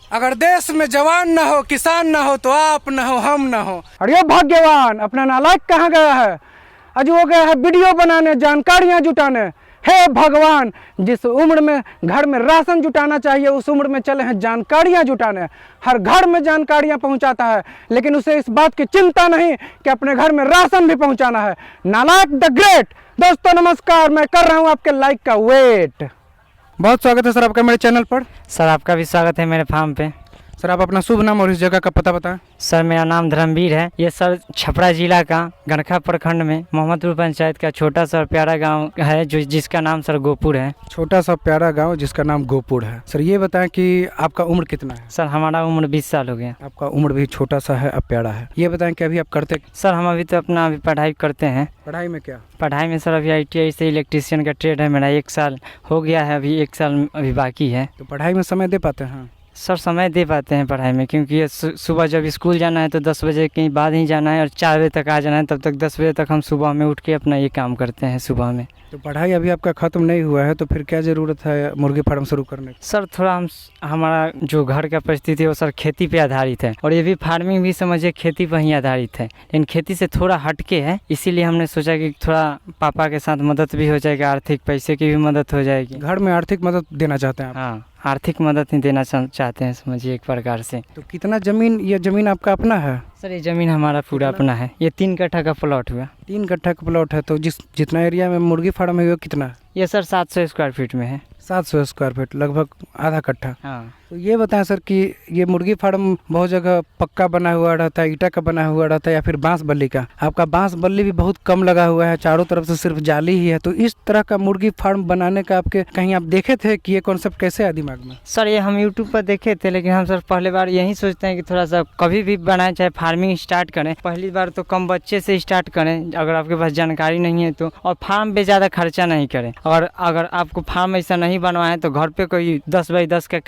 अगर देश में जवान न हो, किसान न हो, तो आप न हो, हम न हो। अरे भाग्यवान अपना नालायक कहाँ गया है? आज वो गया है वीडियो बनाने, जानकारियां जुटाने। हे भगवान, जिस उम्र में घर में राशन जुटाना चाहिए उस उम्र में चले हैं जानकारियां जुटाने। हर घर में जानकारियां पहुंचाता है, लेकिन उसे इस बात की चिंता नहीं कि अपने घर में राशन भी पहुंचाना है। नालायक द ग्रेट। दोस्तों नमस्कार, मैं कर रहा हूं आपके लाइक का वेट। बहुत स्वागत है सर आपका मेरे चैनल पर। सर आपका भी स्वागत है मेरे फार्म पे। सर आप अपना शुभ नाम और इस जगह का पता बताएं। सर मेरा नाम धर्मवीर है। ये सर छपरा जिला का गणखा प्रखंड में मोहम्मदपुर पंचायत का छोटा सा प्यारा गांव है जिसका नाम सर गोपुर है। छोटा सा प्यारा गांव जिसका नाम गोपुर है। सर ये बताएं कि आपका उम्र कितना है? सर हमारा उम्र 20 साल हो गया। आपका उम्र भी छोटा सा है, अब प्यारा है। ये बताएं कि अभी आप करते? सर हम अभी तो अपना पढ़ाई करते हैं। पढ़ाई में क्या? पढ़ाई में सर अभी ITI से इलेक्ट्रीशियन का ट्रेड है मेरा। 1 साल हो गया है, अभी 1 साल अभी बाकी है। तो पढ़ाई में समय दे पाते हैं? सर समय दे पाते हैं पढ़ाई में, क्योंकि ये सुबह जब स्कूल जाना है तो 10 बजे के बाद ही जाना है और 4 बजे तक आ जाना है। तब तक 10 बजे तक हम सुबह में उठ के अपना ये काम करते हैं सुबह में। तो पढ़ाई अभी आपका ख़त्म नहीं हुआ है, तो फिर क्या ज़रूरत है मुर्गी फार्म शुरू करने की? सर थोड़ा हमारा जो घर का परिस्थिति है वो सर खेती पे आधारित है, और ये भी फार्मिंग भी समझिए खेती पर ही आधारित है, लेकिन खेती से थोड़ा हटके है। इसीलिए हमने सोचा कि थोड़ा पापा के साथ मदद भी हो जाएगी, आर्थिक पैसे की भी मदद हो जाएगी। घर में आर्थिक मदद देना चाहते हैं आप? हाँ, आर्थिक मदद ही देना चाहते हैं समझिए एक प्रकार से। तो कितना ज़मीन, ये ज़मीन आपका अपना है? सर ये ज़मीन हमारा पूरा अपना है। ये 3 कट्ठा का प्लॉट हुआ। 3 कट्ठा का प्लॉट है। तो जितना एरिया में मुर्गी फार्म है वो कितना है? ये सर 700 स्क्वायर फीट में है। 700 स्क्वायर फीट, लगभग आधा कट्ठा। हाँ। तो ये बताएं सर कि ये मुर्गी फार्म बहुत जगह पक्का बना हुआ रहता है, ईटा का बना हुआ रहता है, या फिर बांस बल्ली का। आपका बांस बल्ली भी बहुत कम लगा हुआ है, चारों तरफ से सिर्फ जाली ही है। तो इस तरह का मुर्गी फार्म बनाने का आपके कहीं आप देखे थे कि ये कॉन्सेप्ट कैसे आया दिमाग में? सर ये हम यूट्यूब पर देखे थे, लेकिन हम सर पहले बार यही सोचते हैं कि थोड़ा सा कभी भी बनाएं, चाहे फार्मिंग स्टार्ट करें, पहली बार तो कम बच्चे से स्टार्ट करें अगर आपके पास जानकारी नहीं है तो, और फार्म पे ज़्यादा खर्चा नहीं करें। और अगर आपको फार्म ऐसा नहीं बनवाएं तो घर पे कोई 10 बाई 10 का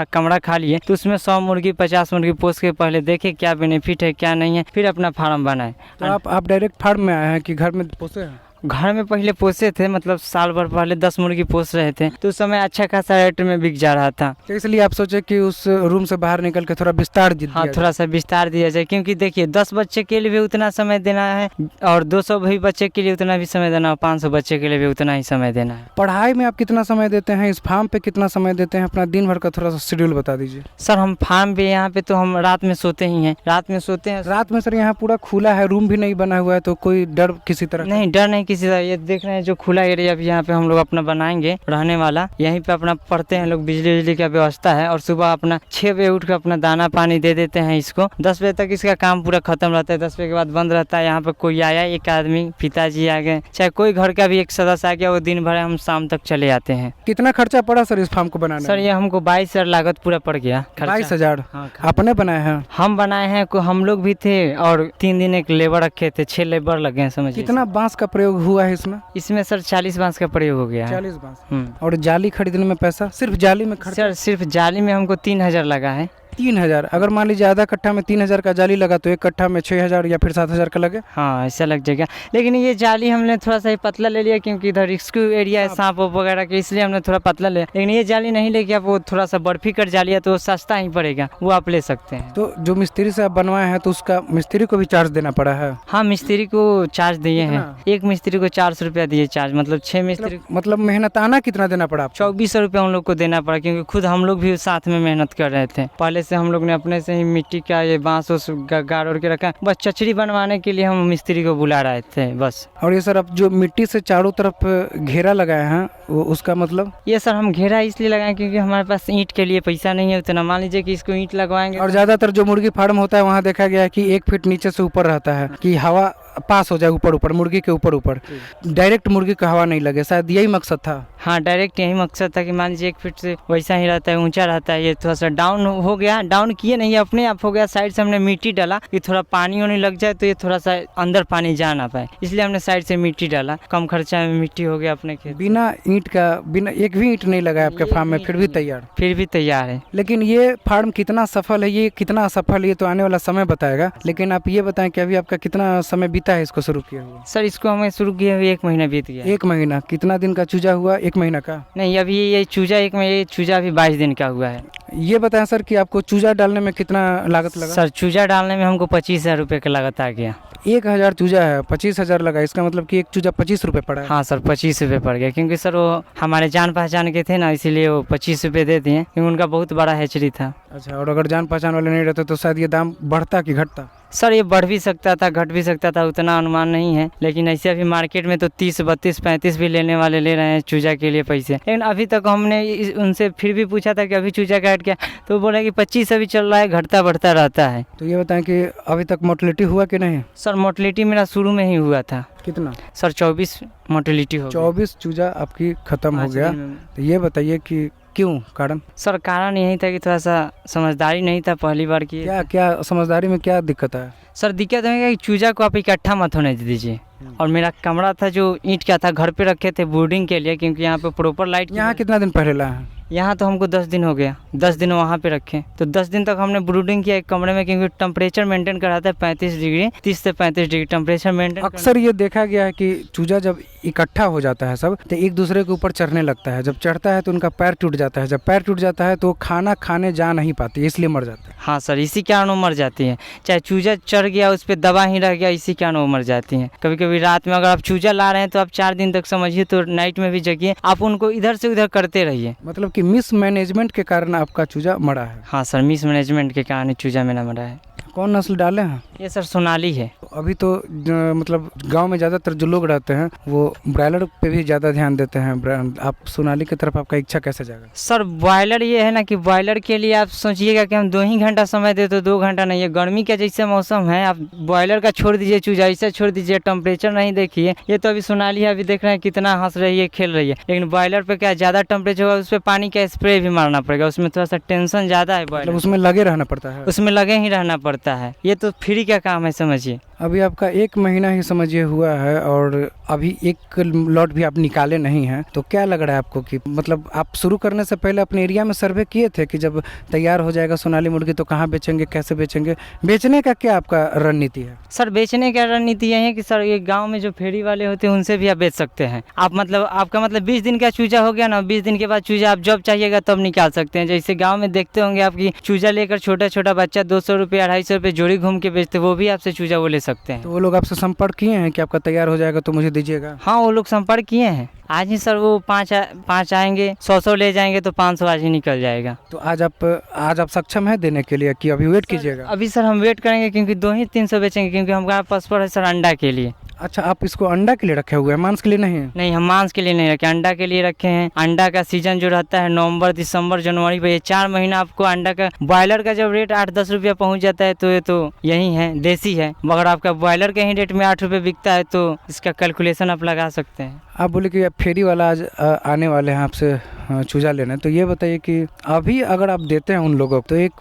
कमरा खा लिए, तो उसमें 100 मुर्गी 50 मुर्गी पोस के पहले देखें क्या बेनिफिट है क्या नहीं है, फिर अपना फार्म बनाएं। तो आप डायरेक्ट फार्म में आए हैं कि घर में पोसे हैं? घर में पहले पोसे थे, मतलब साल भर पहले 10 मुर्गी पोस रहे थे, तो उस समय अच्छा खासा रेट में बिक जा रहा था। तो इसलिए आप सोचे कि उस रूम से बाहर निकल के थोड़ा विस्तार हाँ, थोड़ा सा विस्तार दिया जाए, क्योंकि देखिए 10 बच्चे के लिए भी उतना समय देना है, और 200 भी बच्चे के लिए उतना भी समय देना है, 500 बच्चे के लिए भी उतना ही समय देना है। पढ़ाई में आप कितना समय देते हैं? इस फार्म पे कितना समय देते हैं? अपना दिन भर का थोड़ा सा शेड्यूल बता दीजिए। सर हम फार्म पे यहाँ पे तो हम रात में सोते ही हैं। रात में सोते हैं। रात में सर यहाँ पूरा खुला है, रूम भी नहीं बना हुआ है, तो कोई डर किसी तरह? नहीं, डर नहीं किसी तरह। ये देख जो खुला एरिया भी यहाँ पे हम लोग अपना बनाएंगे रहने वाला, यहीं पे अपना पढ़ते हैं लोग, बिजली का व्यवस्था है, और सुबह अपना 6 बजे उठ कर अपना दाना पानी दे देते हैं इसको। 10 बजे तक इसका काम पूरा खत्म रहता है, 10 बजे के बाद बंद रहता है। यहाँ पे कोई आया, एक आदमी, पिताजी आ गए, चाहे कोई घर का भी एक सदस्य आ गया, वो दिन भर हम शाम तक चले आते हैं। कितना खर्चा पड़ा सर इस फार्म को बनाने? सर ये हमको 22,000 लागत पूरा पड़ गया। 22,000? हाँ, आपने बनाए हैं? हम बनाए हैं, हम लोग भी थे, और 3 दिन एक लेबर रखे थे, 6 लेबर लगे हैं समझिए। कितना बांस का प्रयोग हुआ है इसमें? इसमें सर 40 बांस का प्रयोग हो गया है। 40 बांस। और जाली खरीदने में पैसा? सिर्फ जाली में खर्चा? सर सिर्फ जाली में हमको 3,000 लगा है। 3,000? अगर मान लीजिए आधा कट्ठा में 3,000 का जाली लगा तो एक कट्ठा में 6,000 या फिर 7,000 का लगे? हाँ, ऐसा लग जाएगा। लेकिन ये जाली हमने थोड़ा सा पतला ले लिया, क्योंकि इधर रिस्क्यू एरिया है सांप वगैरह के, इसलिए हमने थोड़ा पतला लिया। लेकिन ये जाली नहीं लेके आप वो थोड़ा सा बर्फी कट जाली है, तो सस्ता ही पड़ेगा, वो आप ले सकते हैं। तो जो मिस्त्री से आप बनवाए हैं तो उसका मिस्त्री को भी चार्ज देना पड़ा है? हाँ, मिस्त्री को चार्ज दिए हैं। एक मिस्त्री को 400 रुपया दिए चार्ज, मतलब 6 मिस्त्री। मतलब मेहनताना कितना देना पड़ा? 2400 रुपया हम लोग को देना पड़ा, क्योंकि खुद हम लोग भी साथ में मेहनत कर रहे थे। पहले से हम लोग ने अपने से ही मिट्टी का ये बांस गाड़ के रखा, बस चचरी बनवाने के लिए हम मिस्त्री को बुला रहे थे बस। और ये सर अब जो मिट्टी से चारों तरफ घेरा लगाए हैं, वो उसका मतलब? ये सर हम घेरा इसलिए लगाए क्योंकि हमारे पास ईंट के लिए पैसा नहीं है उतना। मान लीजिए कि इसको ईंट लगवाएंगे। और ज्यादातर जो मुर्गी फार्म होता है वहाँ देखा गया है कि 1 फीट नीचे से ऊपर रहता है, कि हवा पास हो जाए ऊपर मुर्गी के ऊपर डायरेक्ट मुर्गी को हवा नहीं लगे, शायद यही मकसद था। हाँ, डायरेक्ट यही मकसद था कि मान लीजिए 1 फीट से वैसा ही रहता है, ऊंचा रहता है। ये थोड़ा सा डाउन हो गया, डाउन किए नहीं, अपने आप हो गया। साइड से हमने मिट्टी डाला कि थोड़ा पानी होने लग जाए तो ये थोड़ा सा अंदर पानी जा ना पाए, इसलिए हमने साइड से मिट्टी डाला। कम खर्चा में मिट्टी हो गया अपने खेत। बिना ईंट का, बिना एक भी ईंट नहीं लगा आपके फार्म में, फिर भी तैयार है। लेकिन ये फार्म कितना सफल है, ये कितना असफल है, ये तो आने वाला समय बताएगा। लेकिन आप ये बताएं कि अभी आपका कितना समय बीता है इसको शुरू किया हुआ? सर इसको हमें शुरू किए हुए 1 महीना बीत गया। 1 महीना? कितना दिन का चूजा हुआ? 1 महीना का? नहीं, अभी ये चूजा ये चूजा अभी 22 दिन का हुआ है। ये बताएं सर कि आपको चूजा डालने में कितना लागत लगा? सर चूजा डालने में हमको 25,000 रुपये का लागत आ गया। 1000 चूजा है, 25,000 लगा, इसका मतलब कि एक चूजा 25 रुपये पड़ा है। हाँ सर, 25 रुपये पड़ गया, क्योंकि सर वो हमारे जान पहचान के थे ना, इसीलिए वो 25 रुपये दे दिए, क्योंकि उनका बहुत बड़ा हैचरी था। अच्छा, और अगर जान पहचान वाले नहीं रहते तो शायद ये दाम बढ़ता कि घटता? सर ये बढ़ भी सकता था, घट भी सकता था, उतना अनुमान नहीं है, लेकिन ऐसे अभी मार्केट में तो 30, 32, 35 भी लेने वाले ले रहे हैं चूजा के लिए पैसे। लेकिन अभी तक हमने उनसे फिर भी पूछा था कि अभी चूजा का रेट क्या, तो वो बोला कि 25 अभी चल रहा है, घटता बढ़ता रहता है। तो ये बताएं कि अभी तक मोर्टेलिटी हुआ कि नहीं? सर मोर्टेलिटी मेरा शुरू में ही हुआ था। कितना? सर 24 मोर्टेलिटी हो गई। 24 चूजा आपकी खत्म हो 5 गया। दिन में। तो ये बताइए कि क्यों, कारण सर कारण यही था कि थोड़ा सा समझदारी नहीं था पहली बार की। क्या क्या समझदारी में क्या दिक्कत है? सर दिक्कत है कि चूजा को आप इकट्ठा मत होने दीजिए। और मेरा कमरा था जो ईंट का था, घर पे रखे थे बोर्डिंग के लिए, क्योंकि यहाँ पे प्रॉपर लाइट। यहाँ कितना दिन पहले लाया है? यहाँ तो हमको 10 दिन हो गया, 10 दिन वहाँ पे रखे, तो 10 दिन तक हमने ब्रूडिंग किया एक कमरे में, क्योंकि टेम्परेचर मेंटेन कराता है 35 डिग्री, 30 से 35 डिग्री टेम्परेचर मेंटेन। अक्सर ये देखा गया है कि चूजा जब इकट्ठा हो जाता है सब, तो एक दूसरे के ऊपर चढ़ने लगता है। जब चढ़ता है तो उनका पैर टूट जाता है, जब पैर टूट जाता है तो खाना खाने जा नहीं पाती, इसलिए मर जाता है। हाँ सर, इसी कारण वो मर जाती है। चाहे चूजा चढ़ गया, उस पर दबा ही रह गया, इसी कारण वो मर जाती हैं। कभी कभी रात में अगर आप चूजा ला रहे हैं तो आप 4 दिन तक समझिए, तो नाइट में भी जगिए, आप उनको इधर से उधर करते रहिए। मतलब कि मिसमैनेजमेंट के कारण आपका चूजा मरा है? हाँ सर, मिसमैनेजमेंट के कारण चूजा मेरा मरा है। कौन नस्ल डाले हैं? ये सर सोनाली है। अभी तो मतलब गांव में ज़्यादातर जो लोग रहते हैं वो ब्रायलर पे भी ज़्यादा ध्यान देते हैं। आप सोनाली की तरफ आपका इच्छा कैसे जाएगा? सर बॉयलर ये है ना कि बॉयलर के लिए आप सोचिएगा कि हम 2 ही घंटा समय दे, तो 2 घंटा नहीं है। गर्मी का जैसे मौसम है, आप बॉयलर का छोड़ दीजिए, चूजा ऐसा छोड़ दीजिए, टेम्परेचर नहीं देखिए। ये तो अभी सोनाली है, अभी देख रहे हैं कितना हंस रही है, खेल रही है। लेकिन बॉयलर पे क्या ज़्यादा टेम्परेचर होगा, उस पर पानी का स्प्रे भी मारना पड़ेगा, उसमें थोड़ा सा टेंशन ज़्यादा है। बॉयलर उसमें लगे रहना पड़ता है? उसमें लगे ही रहना पड़ता है, ये तो फ्री का काम है समझिए। अभी आपका 1 महीना ही समझिए हुआ है और अभी एक लॉट भी आप निकाले नहीं हैं, तो क्या लग रहा है आपको कि मतलब आप शुरू करने से पहले अपने एरिया में सर्वे किए थे कि जब तैयार हो जाएगा सोनाली मुर्गी तो कहाँ बेचेंगे, कैसे बेचेंगे? बेचने का क्या आपका रणनीति है? सर बेचने का रणनीति यही है कि सर ये गांव में जो फेरी वाले होते हैं उनसे भी आप बेच सकते हैं। आप मतलब आपका मतलब 20 दिन का चूजा हो गया ना, 20 दिन के बाद चूजा आप जब चाहिएगा तब निकाल सकते हैं। जैसे गाँव में देखते होंगे आपकी चूजा लेकर छोटा छोटा बच्चा 200 रुपये 250 रुपये जोड़ी घूम के बेचते, वो भी आपसे चूजा वो ले सकते हैं। तो वो लोग आपसे संपर्क किए हैं कि आपका तैयार हो जाएगा तो मुझे दीजिएगा? हाँ वो लोग संपर्क किए हैं। आज ही सर वो 5 आएंगे, 100 ले जाएंगे, तो 500 आज ही निकल जाएगा। तो आज आप सक्षम है देने के लिए कि अभी वेट कीजिएगा? अभी सर हम वेट करेंगे, क्योंकि 2 ही 300 बेचेंगे, क्योंकि हमारा पासपोर्ट है सर अंडा के लिए। अच्छा, आप इसको अंडा के लिए रखे हुए हैं, मांस के लिए नहीं है? नहीं, हम मांस के लिए नहीं रखे, अंडा के लिए रखे हैं। अंडा का सीजन जो रहता है नवंबर, दिसंबर, जनवरी पे, ये 4 महीना आपको अंडा का। बॉयलर का जब रेट 8-10 रुपया पहुंच जाता है तो ये तो यही है, देसी है। मगर आपका बॉयलर के ही रेट में 8 रुपये बिकता है, तो इसका कैलकुलेशन आप लगा सकते हैं। आप बोले कि फेरी वाला आज आने वाले हैं आपसे चूजा लेने, तो ये बताइए कि अभी अगर आप देते हैं उन लोगों को तो एक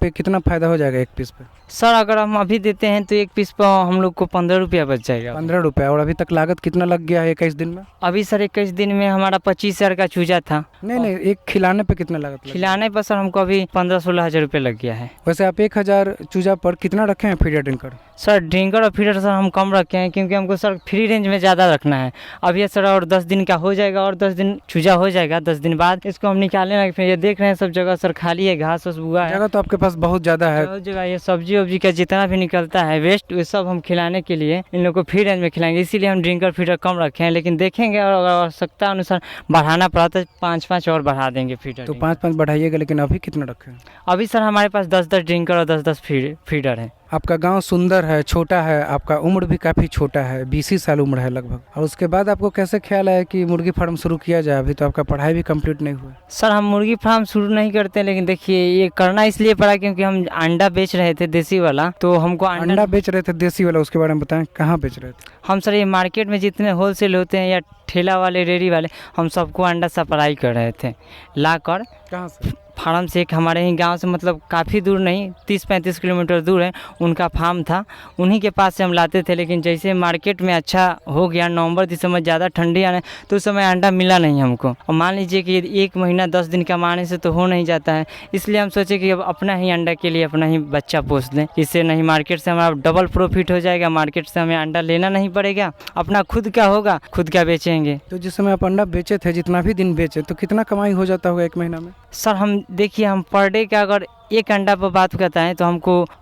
पे कितना फ़ायदा हो जाएगा एक पीस पे? सर अगर हम अभी देते हैं तो एक पीस पर हम लोग को 15 रुपया बच जाएगा। 15 रुपये। और अभी तक लागत कितना लग गया है 21 दिन में? अभी सर 21 दिन में हमारा 25,000 का चूजा था। नहीं, एक खिलाने पे कितना लागत लगा? खिलाने पर सर हमको अभी 15-16 हज़ार रुपये लग गया है। वैसे आप 1000 चूजा पर कितना रखे हैं फीडर ड्रिंकर? सर ड्रिंकर और फीडर सर हम कम रखे हैं, क्योंकि हमको सर फ्री रेंज में ज़्यादा रखना है। अभी सर और 10 दिन का हो जाएगा, और 10 दिन चूजा हो जाएगा, 10 दिन बाद इसको हम निकालने लगे। फिर ये देख रहे हैं सब जगह सर खाली है, घास वास हुआ है। जगह तो आपके पास बहुत ज़्यादा है। बहुत जगह ये सब्जी वब्जी का जितना भी निकलता है वेस्ट, वो सब हम खिलाने के लिए इन लोग को फ्री रेंज में खिलाएंगे, इसीलिए हम ड्रिंकर फीडर कम रखे हैं। लेकिन देखेंगे और अगर आवश्यकता अनुसार बढ़ाना पड़ा तो 5-5 और बढ़ा देंगे फीडर। तो 5-5 बढ़ाइएगा, लेकिन अभी कितना रखे हैं? अभी सर हमारे पास 10-10 ड्रिंकर और 10-10 फीडर है। आपका गांव सुंदर है, छोटा है, आपका उम्र भी काफ़ी छोटा है, 20 साल उम्र है लगभग, और उसके बाद आपको कैसे ख्याल आया कि मुर्गी फार्म शुरू किया जाए? अभी तो आपका पढ़ाई भी कंप्लीट नहीं हुआ। सर हम मुर्गी फार्म शुरू नहीं करते, लेकिन देखिए ये करना इसलिए पड़ा क्योंकि हम अंडा बेच रहे थे देसी वाला, तो हमको अंडा बेच रहे थे देसी वाला, उसके बारे में बताएं, कहाँ बेच रहे थे? हम सर ये मार्केट में जितने होलसेल होते हैं या ठेला वाले, रेडी वाले, हम सबको अंडा सप्लाई कर रहे थे ला कर। कहाँ से? फार्म से एक हमारे ही गांव से मतलब काफ़ी दूर नहीं 30-35 किलोमीटर दूर है, उनका फार्म था, उन्हीं के पास से हम लाते थे। लेकिन जैसे मार्केट में अच्छा हो गया, नवंबर दिसंबर ज़्यादा ठंडी आने तो उस समय अंडा मिला नहीं हमको। और मान लीजिए कि 1 महीना 10 दिन कमाने से तो हो नहीं जाता है, इसलिए हम सोचे कि अब अपना ही अंडा के लिए अपना ही बच्चा पोस दें। इससे नहीं मार्केट से हमारा डबल प्रॉफिट हो जाएगा, मार्केट से हमें अंडा लेना नहीं पड़ेगा, अपना खुद का होगा, खुद का बेचेंगे। तो जिस समय आप अंडा बेचे थे, जितना भी दिन बेचे, तो कितना कमाई हो जाता होगा 1 महीना में? सर हम देखिए, हम पर डे का अगर एक अंडा पर बात करता है तो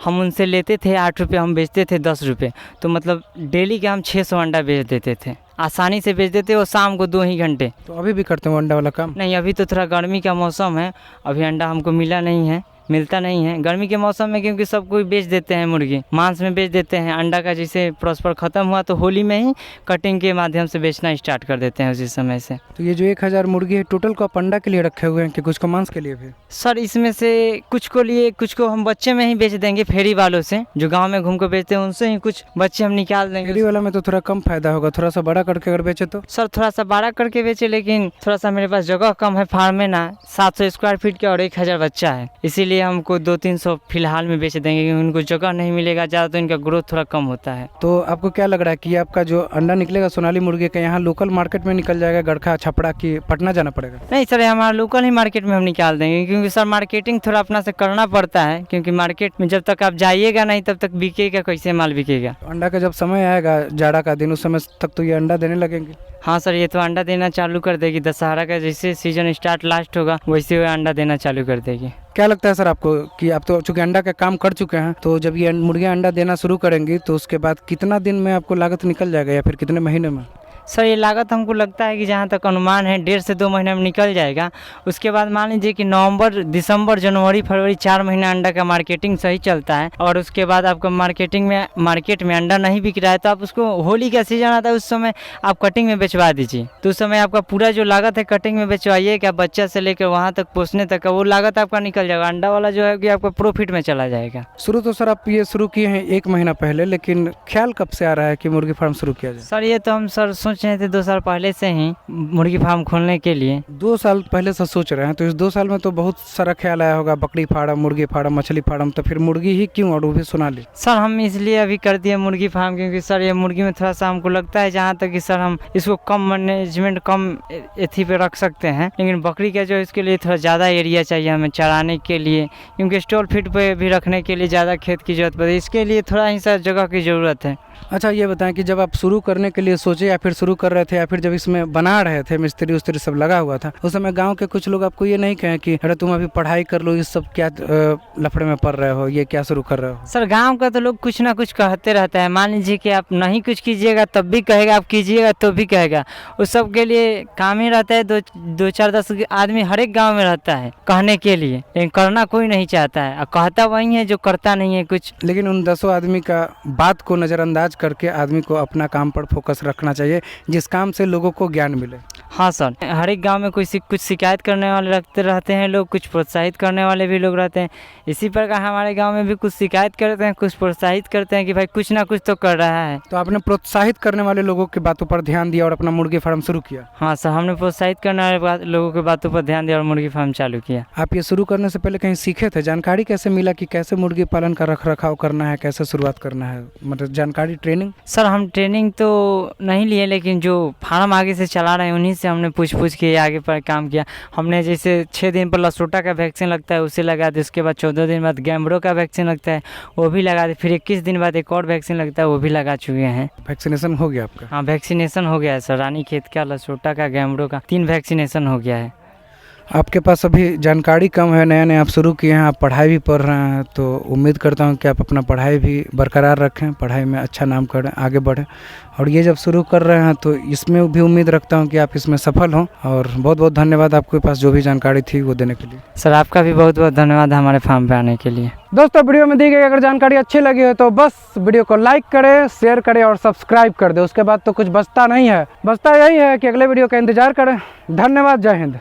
हम उनसे लेते थे 8 रुपये, हम बेचते थे 10 रुपये, तो मतलब डेली के हम 600 अंडा बेच देते थे, आसानी से बेच देते और शाम को 2 ही घंटे। तो अभी भी करते हो अंडा वाला काम? नहीं, अभी तो थोड़ा गर्मी का मौसम है, अभी अंडा हमको मिलता नहीं है गर्मी के मौसम में, क्योंकि सब कोई बेच देते हैं, मुर्गी मांस में बेच देते हैं। अंडा का जैसे प्रॉस्पर ख़त्म हुआ तो होली में ही कटिंग के माध्यम से बेचना स्टार्ट कर देते हैं उसी समय से। तो ये जो 1000 मुर्गी है टोटल को आप अंडा के लिए रखे हुए हैं कि कुछ को मांस के लिए भी? सर इसमें से कुछ को लिए, कुछ को हम बच्चे में ही बेच देंगे, फेरी वालों से जो गांव में घूम कर बेचते हैं उनसे ही कुछ बच्चे हम निकाल देंगे। फेरी वाला में तो थोड़ा कम फायदा होगा, थोड़ा सा बड़ा करके अगर बेचे तो? सर थोड़ा सा बड़ा करके बेचे, लेकिन थोड़ा सा मेरे पास जगह कम है फार्म में ना, 700 स्क्वायर फीट का और 1000 बच्चा है, इसीलिए हमको 200-300 फिलहाल में बेच देंगे, क्योंकि उनको जगह नहीं मिलेगा ज़्यादा, तो इनका ग्रोथ थोड़ा कम होता है। तो आपको क्या लग रहा है कि आपका जो अंडा निकलेगा सोनाली मुर्गी का यहाँ लोकल मार्केट में निकल जाएगा, गड़खा छपड़ा की पटना जाना पड़ेगा? नहीं सर, हमारा लोकल ही मार्केट में हम निकाल देंगे, क्योंकि सर मार्केटिंग थोड़ा अपना से करना पड़ता है, क्योंकि मार्केट में जब तक आप जाइएगा नहीं तब तक बिकेगा कैसे, माल बिकेगा। अंडा का जब समय आएगा जाड़ा का दिन, उस समय तक तो ये अंडा देने लगेंगे? हाँ सर, ये तो अंडा देना चालू कर देगी, दशहरा का जैसे सीजन स्टार्ट लास्ट होगा वैसे वो अंडा देना चालू कर देगी। क्या लगता है सर आपको कि आप तो चूंकि अंडा का काम कर चुके हैं, तो जब ये मुर्गियाँ अंडा देना शुरू करेंगी तो उसके बाद कितना दिन में आपको लागत निकल जाएगा या फिर कितने महीने में? सर ये लागत हमको लगता है कि जहाँ तक अनुमान है 1.5 से 2 महीने में निकल जाएगा। उसके बाद मान लीजिए कि नवंबर दिसंबर जनवरी फरवरी 4 महीना अंडा का मार्केटिंग सही चलता है, और उसके बाद आपका मार्केट में अंडा नहीं बिक रहा है तो आप उसको, होली का सीजन आता है उस समय आप कटिंग में बेचवा दीजिए, तो उस समय आपका पूरा जो लागत है कटिंग में बेचवाइए क्या, बच्चा से लेकर वहाँ तक पोसने तक का वो लागत आपका निकल जाएगा। अंडा वाला जो है कि आपका प्रॉफिट में चला जाएगा। शुरू तो सर आप ये शुरू किए हैं 1 महीना पहले, लेकिन ख्याल कब से आ रहा है कि मुर्गी फार्म शुरू किया जाए? सर ये तो हम सर सोच रहे थे 2 साल पहले से ही मुर्गी फार्म खोलने के लिए। 2 साल पहले से सोच रहे हैं, तो इस 2 साल में तो बहुत सारा ख्याल आया होगा, बकरी फार्म, मुर्गी फार्म, मछली फार्म, तो फिर मुर्गी ही क्यों और वो भी सोनाली? सर हम इसलिए अभी कर दिए मुर्गी फार्म, क्योंकि सर ये मुर्गी में थोड़ा सा हमको लगता है जहाँ तक कि सर हम इसको कम मैनेजमेंट कम एथी पे रख सकते हैं, लेकिन बकरी का जो इसके लिए थोड़ा ज़्यादा एरिया चाहिए हमें चराने के लिए, क्योंकि स्टॉल फीड पे भी रखने के लिए ज़्यादा खेत की जरूरत पड़ती है, इसके लिए थोड़ा ही सर जगह की ज़रूरत है। अच्छा ये बताएं कि जब आप शुरू करने के लिए सोचे या फिर शुरू कर रहे थे या फिर जब इसमें बना रहे थे, मिस्त्री उस्त्री सब लगा हुआ था, उस समय गांव के कुछ लोग आपको ये नहीं कहें कि अरे तुम अभी पढ़ाई कर लो, इस सब क्या लफड़े में पड़ रहे हो, ये क्या शुरू कर रहे हो? सर गांव का तो लोग कुछ ना कुछ कहते रहता है, मान लीजिए कि आप नहीं कुछ कीजिएगा तब भी कहेगा, आप कीजिएगा तो भी कहेगा, उस सब के लिए काम ही रहता है। 2-4-10 आदमी हर एक गाँव में रहता है कहने के लिए, लेकिन करना कोई नहीं चाहता है, और कहता वही है जो करता नहीं है कुछ। लेकिन उन 10 आदमी का बात को नज़रअंदाज करके आदमी को अपना काम पर फोकस रखना चाहिए, जिस काम से लोगों को ज्ञान मिले। हाँ सर, हर एक गांव में कुछ शिकायत करने वाले रहते हैं लोग, कुछ प्रोत्साहित करने वाले भी लोग रहते हैं। इसी प्रकार हमारे गांव में भी कुछ शिकायत करते हैं, कुछ प्रोत्साहित करते हैं कि भाई कुछ ना कुछ तो कर रहा है। तो आपने प्रोत्साहित करने वाले लोगों की बातों पर ध्यान दिया और अपना मुर्गी फार्म शुरू किया? हाँ सर, हमने प्रोत्साहित करने वाले लोगों की बातों पर ध्यान दिया और मुर्गी फार्म चालू किया। आप ये शुरू करने से पहले कहीं सीखे थे? जानकारी कैसे मिला कि कैसे मुर्गी पालन का रख रखाव करना है, कैसे शुरुआत करना है, मतलब जानकारी, ट्रेनिंग? सर हम ट्रेनिंग तो नहीं लिए, लेकिन जो फार्म आगे से चला रहे हैं उन्हीं से हमने पूछ के आगे पर काम किया। हमने जैसे 6 दिन पर लसोटा का वैक्सीन लगता है उसे लगा दिया, उसके बाद 14 दिन बाद गैम्बरो का वैक्सीन लगता है वो भी लगा दिया, फिर 21 दिन बाद एक और वैक्सीन लगता है वो भी लगा चुके हैं। वैक्सीनेशन हो गया आपका? हाँ वैक्सीनेशन हो गया है सर, रानीखेत का, लसोटा का, गैम्बरो का, 3 वैक्सीनेशन हो गया है। आपके पास अभी जानकारी कम है, नया नया आप शुरू किए हैं, आप पढ़ाई भी पढ़ रहे हैं, तो उम्मीद करता हूं कि आप अपना पढ़ाई भी बरकरार रखें, पढ़ाई में अच्छा नाम करें, आगे बढ़ें, और ये जब शुरू कर रहे हैं तो इसमें भी उम्मीद रखता हूं कि आप इसमें सफल हों। और बहुत बहुत धन्यवाद आपके पास जो भी जानकारी थी वो देने के लिए। सर आपका भी बहुत बहुत धन्यवाद हमारे फार्म पे आने के लिए। दोस्तों वीडियो में दी गई अगर जानकारी अच्छी लगी हो तो बस वीडियो को लाइक करें, शेयर करें और सब्सक्राइब कर दें, उसके बाद तो कुछ बचता नहीं है, बचता यही है कि अगले वीडियो का इंतजार करें। धन्यवाद, जय हिंद।